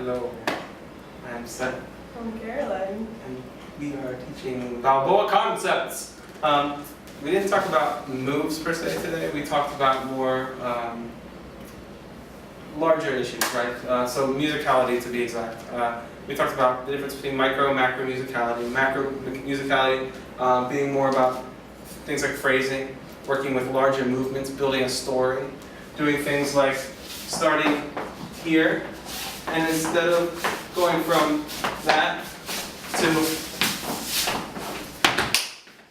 Hello, I'm Seth, I'm Caroline. and we are teaching Balboa concepts. We didn't talk about moves per se today. We talked about more larger issues, right? So musicality, to be exact. We talked about the difference between micro and macro musicality. Macro musicality being more about things like phrasing, working with larger movements, building a story, doing things like starting here, and instead of going from that to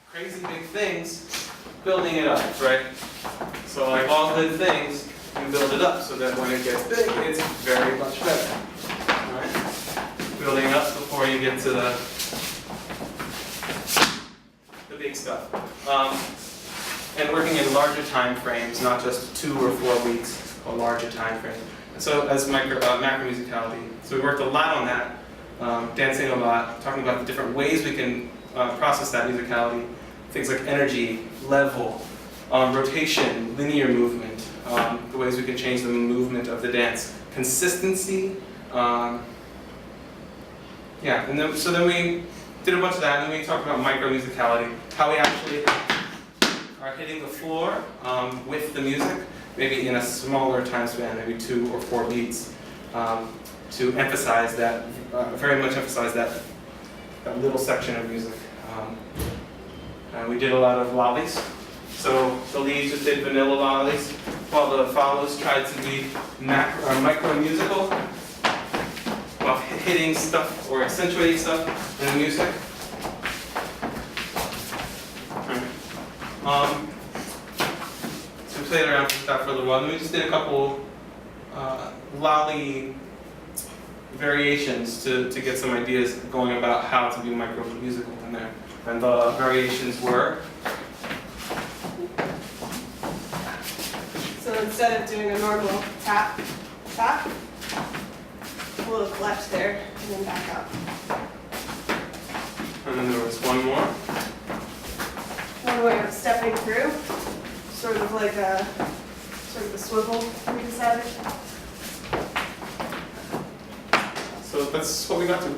crazy big things, building it up, right? So like all good things, you build it up so that when it gets big, it's very much better, right? Building up before you get to the big stuff. And working in larger time frames, not just 2 or 4 weeks, a larger time frame. And so as macro musicality, so we worked a lot on that, dancing a lot, talking about the different ways we can process that musicality, things like energy, level, rotation, linear movement, the ways we can change the movement of the dance, consistency, yeah, and then, so then we did a bunch of that, and then we talked about micro musicality, how we actually are hitting the floor with the music, maybe in a smaller time span, maybe 2 or 4 beats, to emphasize that, very much emphasize that little section of music. We did a lot of lollies. So the leads just did vanilla lollies, while the follows tried to be micro musical, while hitting stuff or accentuating stuff in the music. So we played around with that for a little while, and we just did a couple lolly variations to get some ideas going about how to be micro musical in there. And the variations were, So instead of doing a normal tap, tap, a little left there, and then back up. and then there was one more. One way of stepping through, sort of like a swivel, we decided. So that's what we got to.